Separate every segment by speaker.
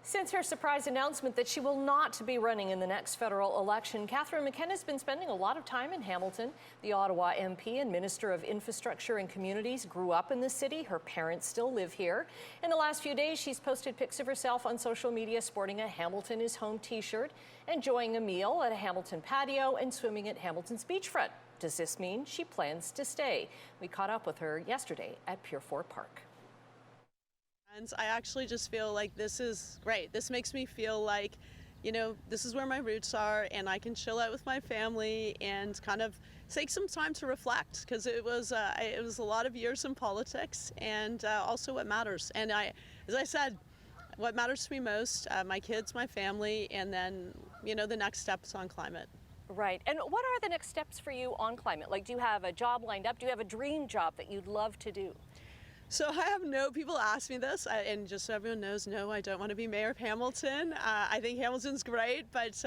Speaker 1: Since her surprise announcement that she will not be running in the next federal election, McKenna's been spending a lot of time in Hamilton. The Ottawa MP and Minister of Infrastructure and Communities grew up in the city. Her parents still live here. In the last few days, she's posted pics of herself on social media sporting a Hamilton is Home t-shirt, enjoying a meal at a Hamilton patio, and swimming at Hamilton's beachfront. Does this mean she plans to stay? We caught up with her yesterday at Pier 4 Park.
Speaker 2: I actually just feel like this is great. This makes me feel like, this is where my roots are, and I can chill out with my family and kind of take some time to reflect, because it was a lot of years in politics, and also what matters. And as I said, what matters to me most, my kids, my family, and then, the next steps on climate.
Speaker 1: Right. And what are the next steps for you on climate? Like, do you have a job lined up? Do you have a dream job that you'd love to do?
Speaker 2: So people ask me this, and just so everyone knows, no, I don't want to be mayor of Hamilton. I think Hamilton's great, but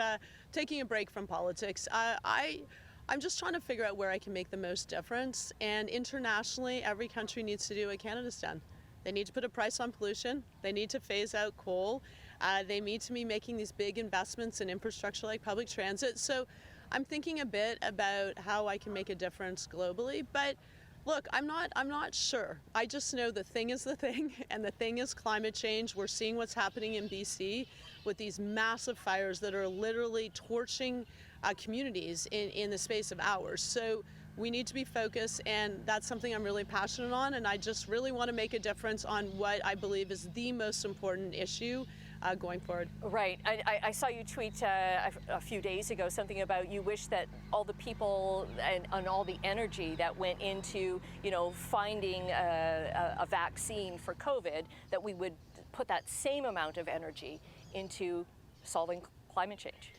Speaker 2: taking a break from politics. I'm just trying to figure out where I can make the most difference. And internationally, every country needs to do what Canada's done. They need to put a price on pollution. They need to phase out coal. They need to be making these big investments in infrastructure like public transit. So I'm thinking a bit about how I can make a difference globally, but look, I'm not sure. I just know the thing is the thing, and the thing is climate change. We're seeing what's happening in BC with these massive fires that are literally torching communities in the space of hours. So we need to be focused, and that's something I'm really passionate on, and I just really want to make a difference on what I believe is the most important issue going forward.
Speaker 1: Right. I saw you tweet a few days ago something about you wish that all the people and all the energy that went into, finding a vaccine for COVID, that we would put that same amount of energy into solving climate change.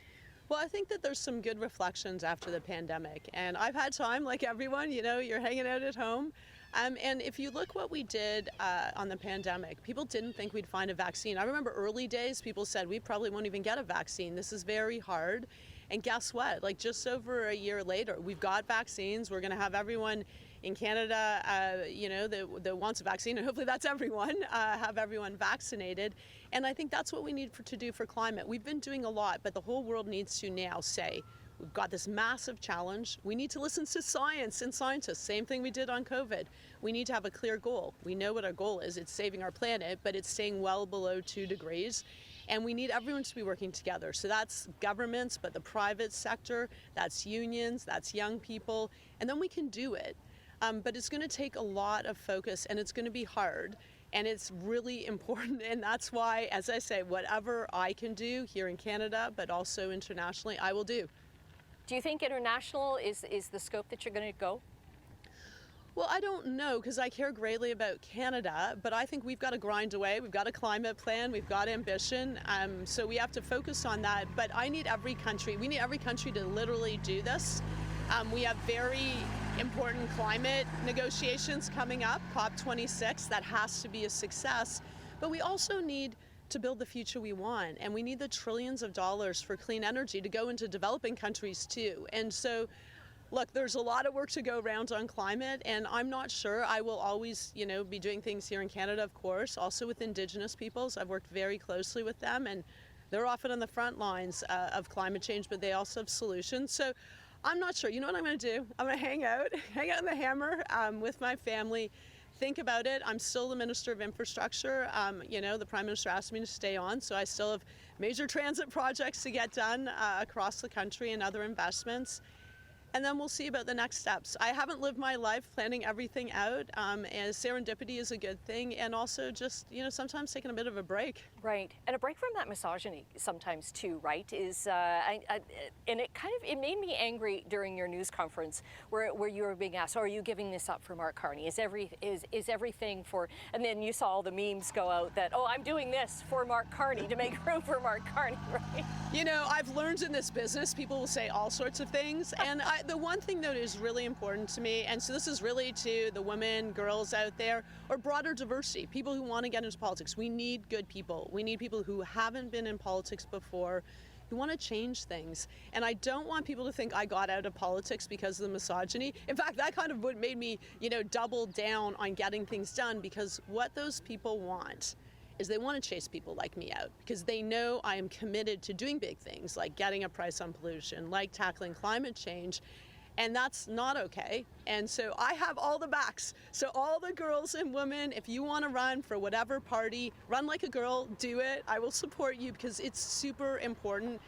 Speaker 2: Well, I think that there's some good reflections after the pandemic, and I've had time, like everyone, you're hanging out at home. And if you look what we did on the pandemic, people didn't think we'd find a vaccine. I remember early days, people said we probably won't even get a vaccine. This is very hard. And guess what? Like, just over a year later, we've got vaccines. We're going to have everyone in Canada, that wants a vaccine, and hopefully that's everyone, have everyone vaccinated. And I think that's what we need to do for climate. We've been doing a lot, but the whole world needs to now say, we've got this massive challenge. We need to listen to science and scientists. Same thing we did on COVID. We need to have a clear goal. We know what our goal is. It's saving our planet, but it's staying well below 2 degrees. And we need everyone to be working together. So that's governments, but the private sector, that's unions, that's young people, and then we can do it. But it's going to take a lot of focus, and it's going to be hard. And it's really important, and that's why, as I say, whatever I can do here in Canada, but also internationally, I will do.
Speaker 1: Do you think international is the scope that you're going to go?
Speaker 2: Well, I don't know, because I care greatly about Canada, but I think we've got to grind away. We've got a climate plan, we've got ambition, so we have to focus on that. But we need every country to literally do this. We have very important climate negotiations coming up, COP26, that has to be a success. But we also need to build the future we want, and we need the trillions of dollars for clean energy to go into developing countries too. And so, look, there's a lot of work to go around on climate, and I'm not sure. I will always, be doing things here in Canada, of course, also with Indigenous peoples. I've worked very closely with them, and they're often on the front lines of climate change, but they also have solutions. So I'm not sure. You know what I'm going to do? I'm going to hang out in the Hammer with my family, think about it. I'm still the Minister of Infrastructure. The Prime Minister asked me to stay on, so I still have major transit projects to get done across the country and other investments. And then we'll see about the next steps. I haven't lived my life planning everything out, and serendipity is a good thing, and also just, sometimes taking a bit of a break.
Speaker 1: Right, and a break from that misogyny sometimes too, right? And it made me angry during your news conference where you were being asked, are you giving this up for Mark Carney? Is everything for, and then you saw all the memes go out that, oh, I'm doing this for Mark Carney to make room for Mark Carney, right?
Speaker 2: I've learned in this business, people will say all sorts of things, and the one thing that is really important to me, and so this is really to the women, girls out there, or broader diversity, people who want to get into politics. We need good people. We need people who haven't been in politics before, who want to change things. And I don't want people to think I got out of politics because of the misogyny. In fact, that kind of what made me, double down on getting things done, because what those people want is they want to chase people like me out because they know I am committed to doing big things like getting a price on pollution, like tackling climate change. And that's not okay. And so I have all the backs. So all the girls and women, if you want to run for whatever party, run like a girl, do it. I will support you because it's super important.